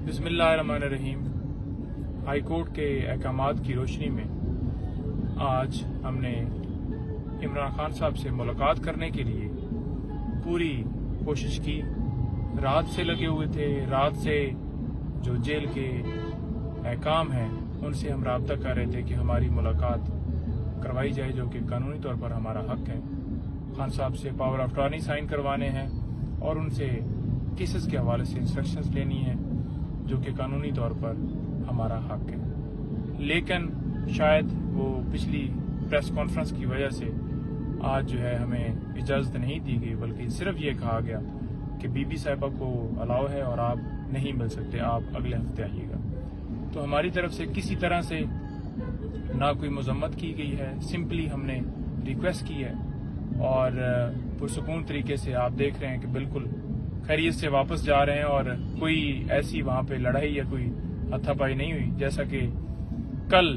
बिस्मिल्लाहिर्रहमानिर्रहीम। High court के अहकामात की रोशनी में आज हमने इमरान खान साहब से मुलाकात करने के लिए पूरी कोशिश की। रात से लगे हुए थे। रात से जो जेल के अहकाम हैं उनसे हम राब्ता कर रहे थे कि हमारी मुलाकात करवाई जाए, जो कि कानूनी तौर पर हमारा हक है। खान साहब से पावर ऑफ अटॉर्नी साइन करवाने हैं और उनसे केसेस के हवाले से इंस्ट्रक्शंस लेनी है, जो कि कानूनी तौर पर हमारा हक है। लेकिन शायद वो पिछली प्रेस कॉन्फ्रेंस की वजह से आज जो है हमें इजाज़त नहीं दी गई, बल्कि सिर्फ ये कहा गया कि बीबी साहिबा को अलाउ है और आप नहीं मिल सकते, आप अगले हफ्ते आइएगा। तो हमारी तरफ से किसी तरह से ना कोई मजम्मत की गई है, सिंपली हमने रिक्वेस्ट की है और पुरसुकून तरीके से आप देख रहे हैं कि बिल्कुल खैरियत से वापस जा रहे हैं और कोई ऐसी वहाँ पे लड़ाई या कोई हाथापाई नहीं हुई। जैसा कि कल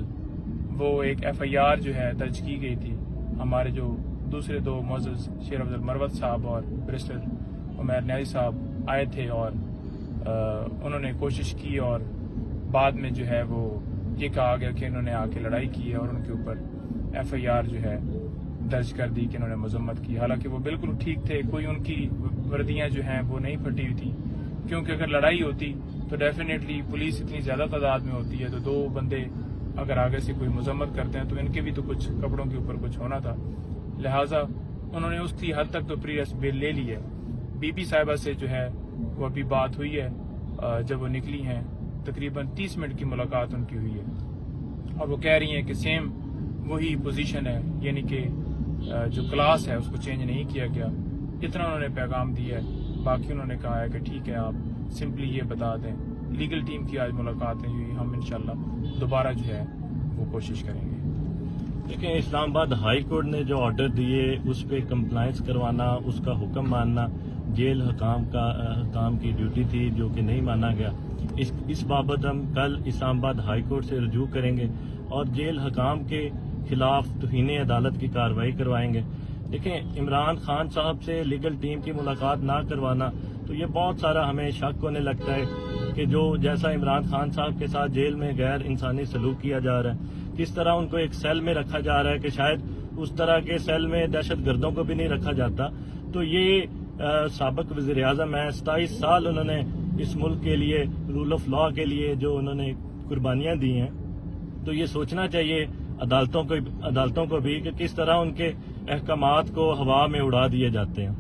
वो एक FIR जो है दर्ज की गई थी, हमारे जो दूसरे दो मोअज़्ज़ज़ शेर अब्दुल मरवत साहब और बैरिस्टर उमैर न्याज़ी साहब आए थे और उन्होंने कोशिश की और बाद में जो है वो ये कहा गया कि इन्होंने आके लड़ाई की है और उनके ऊपर FIR जो है दर्ज कर दी कि इन्होंने मजम्मत की। हालांकि वो बिल्कुल ठीक थे, कोई उनकी वर्दियां जो हैं वो नहीं फटी हुई थी, क्योंकि अगर लड़ाई होती तो डेफिनेटली पुलिस इतनी ज़्यादा तादाद में होती है, तो दो बंदे अगर आगे से कोई मजम्मत करते हैं तो इनके भी तो कुछ कपड़ों के ऊपर कुछ होना था। लिहाजा उन्होंने उसकी हद तक तो प्री अरेस्ट बेल ले ली है। बीबी साहिबा से जो है वो अभी बात हुई है, जब वो निकली हैं तकरीबन 30 मिनट की मुलाकात उनकी हुई है और वो कह रही हैं कि सेम वही पोजीशन है, यानी कि जो क्लास है उसको चेंज नहीं किया गया। इतना उन्होंने पैगाम दिया है। बाकी उन्होंने कहा है कि ठीक है, आप सिंपली ये बता दें। लीगल टीम की आज मुलाकातें हुई, हम इंशाल्लाह दोबारा जो है वो कोशिश करेंगे। देखिए, इस्लामाबाद हाई कोर्ट ने जो ऑर्डर दिए उस पर कंप्लाइंस करवाना, उसका हुक्म मानना जेल हकाम की ड्यूटी थी, जो कि नहीं माना गया। इस बाबत हम कल इस्लामाबाद हाई कोर्ट से रजू करेंगे और जेल हकाम के खिलाफ तौहीन अदालत की कार्रवाई करवाएंगे। देखें, इमरान खान साहब से लीगल टीम की मुलाकात ना करवाना, तो ये बहुत सारा हमें शक होने लगता है कि जो जैसा इमरान खान साहब के साथ जेल में गैर इंसानी सलूक किया जा रहा है, किस तरह उनको एक सेल में रखा जा रहा है कि शायद उस तरह के सेल में दहशत गर्दों को भी नहीं रखा जाता। तो ये साबिक वज़ीर आज़म है, 27 साल उन्होंने इस मुल्क के लिए, रूल ऑफ लॉ के लिए जो उन्होंने कुर्बानियां दी हैं। तो ये सोचना चाहिए अदालतों को भी कि किस तरह उनके अहकामात को हवा में उड़ा दिए जाते हैं।